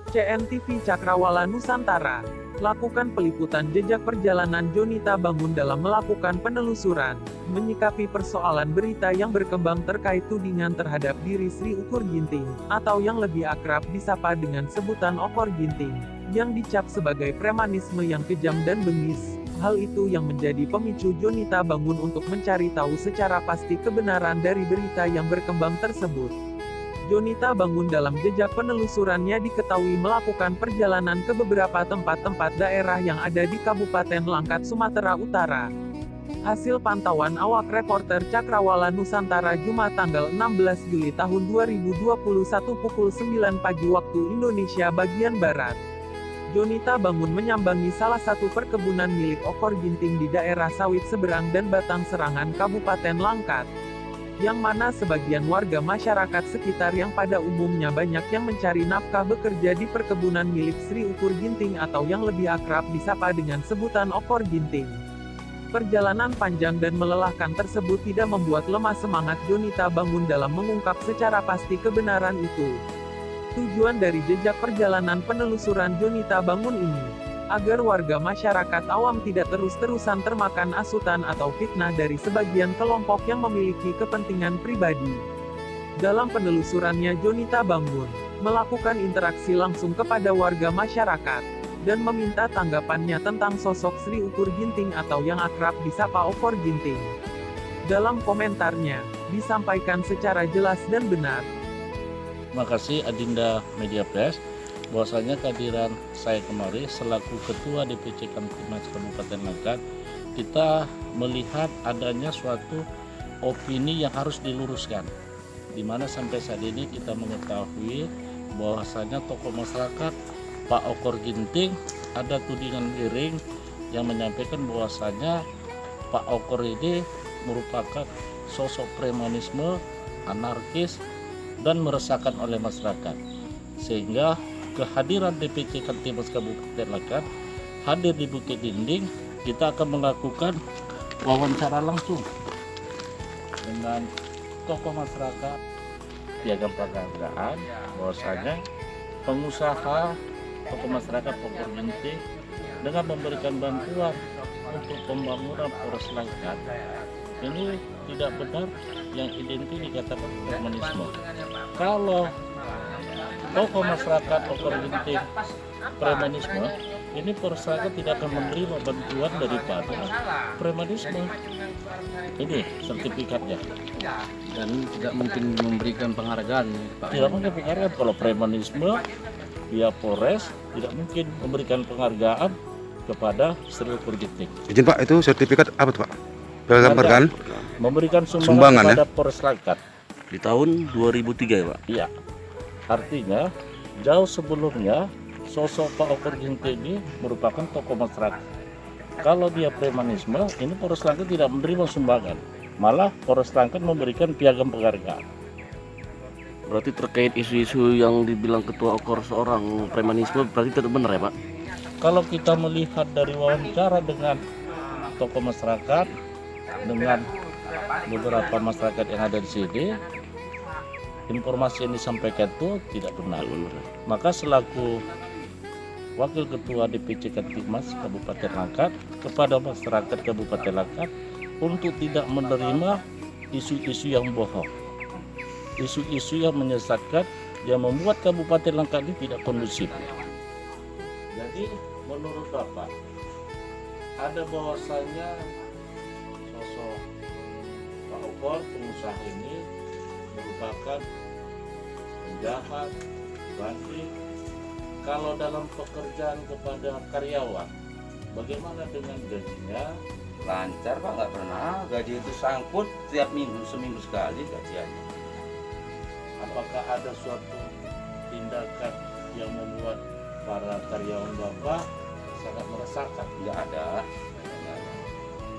CNTV Cakrawala Nusantara. Lakukan peliputan jejak perjalanan Jonita Bangun dalam melakukan penelusuran, menyikapi persoalan berita yang berkembang terkait tudingan terhadap diri Sri Ukur Ginting, atau yang lebih akrab disapa dengan sebutan Okor Ginting, yang dicap sebagai premanisme yang kejam dan bengis. Hal itu yang menjadi pemicu Jonita Bangun untuk mencari tahu secara pasti kebenaran dari berita yang berkembang tersebut. Jonita Bangun dalam jejak penelusurannya diketahui melakukan perjalanan ke beberapa tempat-tempat daerah yang ada di Kabupaten Langkat, Sumatera Utara. Hasil pantauan awak reporter Cakrawala Nusantara Jumat tanggal 16 Juli tahun 2021 pukul 9 pagi waktu Indonesia bagian Barat. Jonita Bangun menyambangi salah satu perkebunan milik Okor Ginting di daerah Sawit Seberang dan Batang Serangan Kabupaten Langkat, yang mana sebagian warga masyarakat sekitar yang pada umumnya banyak yang mencari nafkah bekerja di perkebunan milik Sri Ukur Ginting atau yang lebih akrab disapa dengan sebutan Okor Ginting. Perjalanan panjang dan melelahkan tersebut tidak membuat lemah semangat Jonita Bangun dalam mengungkap secara pasti kebenaran itu. Tujuan dari jejak perjalanan penelusuran Jonita Bangun ini, agar warga masyarakat awam tidak terus-terusan termakan asutan atau fitnah dari sebagian kelompok yang memiliki kepentingan pribadi. Dalam penelusurannya Jonita Bangun melakukan interaksi langsung kepada warga masyarakat, dan meminta tanggapannya tentang sosok Sri Ukur Ginting atau yang akrab disapa Okor Ginting. Dalam komentarnya, disampaikan secara jelas dan benar. Terima kasih Adinda Media Press, bahwasanya kehadiran saya kemari selaku Ketua DPC Kamtibmas Kabupaten Langkat, kita melihat adanya suatu opini yang harus diluruskan, di mana sampai saat ini kita mengetahui bahwasanya tokoh masyarakat Pak Okor Ginting ada tudingan miring yang menyampaikan bahwasanya Pak Okor ini merupakan sosok premanisme, anarkis, dan meresahkan oleh masyarakat, sehingga kehadiran DPC Kamtibmas Kabupaten Langkat hadir di Bukit Dinding. Kita akan melakukan wawancara langsung dengan tokoh masyarakat, piagam penghargaan bahwasanya pengusaha tokoh masyarakat Okor Ginting dengan memberikan bantuan untuk pembangunan Polres Langkat. Ini tidak benar yang identik dikatakan premanisme. Kalau tokoh masyarakat Okor Ginting premanisme, ini masyarakat tidak akan menerima bantuan daripada premanisme. Ini sertifikatnya. Dan tidak mungkin memberikan penghargaan, Pak. Tidak mungkin penghargaan kalau premanisme, via Polres tidak mungkin memberikan penghargaan kepada Sri Ukur Ginting. Izin Pak, itu sertifikat apa tuh Pak? Penghargaan? Memberikan Sumbangan kepada ya? Polres Langkat. Di tahun 2003 ya, Pak? Iya. Artinya jauh sebelumnya sosok Pak Okor Ginting ini merupakan tokoh masyarakat. Kalau dia premanisme, ini Polres Langkat tidak menerima sumbangan. Malah Polres Langkat memberikan piagam penghargaan. Berarti terkait isu-isu yang dibilang Ketua Okor seorang premanisme berarti tidak benar ya, Pak? Kalau kita melihat dari wawancara dengan tokoh masyarakat, dengan beberapa masyarakat yang ada di sini, informasi yang disampaikan itu tidak benar. Maka selaku Wakil Ketua DPC Kamtibmas Kabupaten Langkat kepada masyarakat Kabupaten Langkat untuk tidak menerima isu-isu yang bohong, isu-isu yang menyesatkan, yang membuat Kabupaten Langkat ini tidak kondusif. Jadi menurut Bapak, ada bahwasanya sosok Pak Okor pengusaha ini merupakan penjahat, bandit. Kalau dalam pekerjaan kepada karyawan, bagaimana dengan gajinya? Lancar Pak, nggak pernah gaji itu sangkut tiap minggu, seminggu sekali gajiannya. Apakah ada suatu tindakan yang membuat para karyawan Bapak sangat meresahkan? Nggak ada.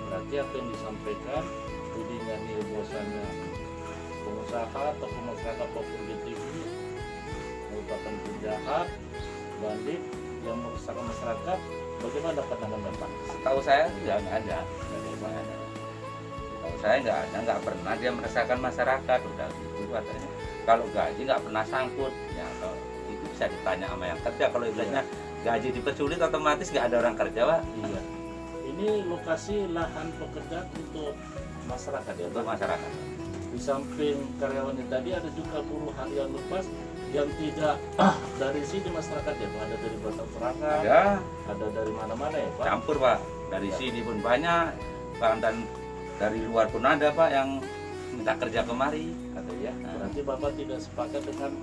Berarti apa yang disampaikan tudingan ini bahwasanya pengusaha atau masyarakat Okor Ginting ini merupakan penjahat, bandit yang meresahkan masyarakat. Bagaimana pandangan Bapak? Setahu saya nggak ada. Setahu saya nggak pernah dia meresahkan masyarakat, udah gitu katanya. Kalau gaji nggak pernah sangkut, ya kalau itu bisa ditanya sama yang kerja. Kalau ibaratnya gaji dipersulit otomatis nggak ada orang kerja, Pak. Iya. Ini lokasi lahan pekerjaan untuk masyarakat ya, Untuk Pak? masyarakat. Di samping karyawannya tadi ada juga buruh harian lepas yang tidak dari sini masyarakat ya, Pak? Ada dari Batang Serangan, ada dari mana-mana ya, Pak? Campur, Pak. Dari sini pun banyak, Pak, dan dari luar pun ada, Pak, yang minta kerja kemari. Ada ya. Berarti Bapak tidak sepakat dengan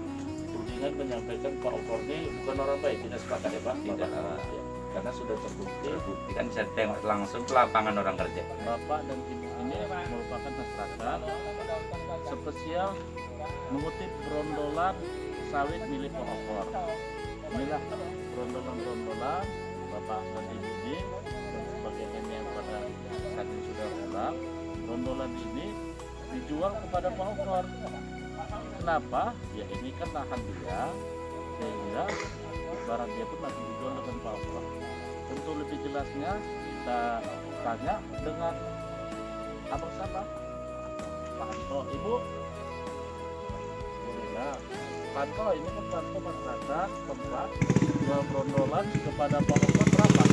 tudingan menyampaikan Pak Okor ini bukan orang baik, tidak sepakat ya, Pak? Tidak. Bapak, ya. Karena sudah terbukti Terbukti kan bisa tengok langsung ke lapangan orang kerja. Bapak dan Ibu ini merupakan masyarakat spesial mengutip brondolan sawit milik Pak Okor. Inilah brondolan-brondolan Bapak dan Ibu ini dan sebagainya yang pada saat ini sudah pulang. Brondolan ini dijual kepada Pak Okor. Kenapa? Ya ini kan lahan dia, sehingga barang dia pun nanti dijual dengan Pak Okor. Untuk lebih jelasnya kita tanya dengan abang siapa? Pak Anto. Ibu? Ya, Pak Anto, ini kan Pak Anto masyarakat tempat jual brondolan kepada Pak Okor berapa?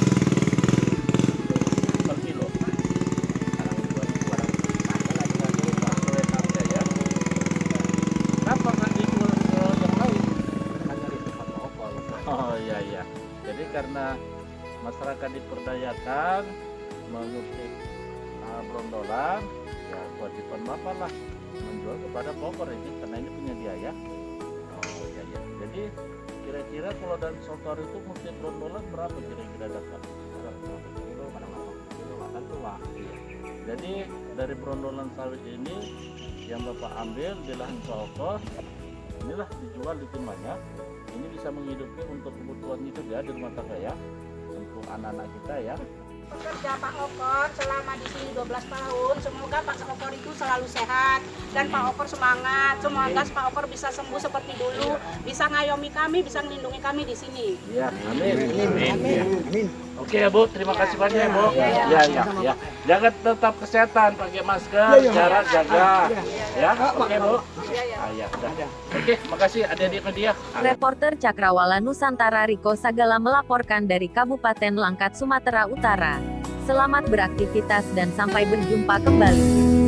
Per kilo? Kenapa nggak dijual ke yang lain? Hanya di tempat Pak Okor. Oh iya iya. Jadi karena masyarakat diperdayakan mengutip brondolan, ya kewajiban Bapak lah menjual kepada Pak Okor ini karena ini punya dia ya. Oh iya iya. Jadi kira-kira kalau dan sotor itu mesti brondolan berapa kira-kira dapat? Iya. Jadi dari brondolan sawit ini yang Bapak ambil di lahan Pak Okor, inilah dijual di timbangan. Ini bisa menghidupi untuk kebutuhan hidup ya di rumah tangga ya, untuk anak-anak kita ya. Bekerja Pak Okor selama di sini 12 tahun. Semoga Pak Okor itu selalu sehat dan Pak Okor semangat. Semoga Pak Okor bisa sembuh seperti dulu, bisa ngayomi kami, bisa melindungi kami di sini. Ya, amin. Amin. Oke ya Bu, terima kasih banyak ya Bu. Ya. Jaga tetap kesehatan, pakai masker, jarak jaga. Ya, oke Bu. Ya, udah. Oke, makasih adik-adik media. Reporter Cakrawala Nusantara Riko Sagala melaporkan dari Kabupaten Langkat, Sumatera Utara. Selamat beraktivitas dan sampai berjumpa kembali.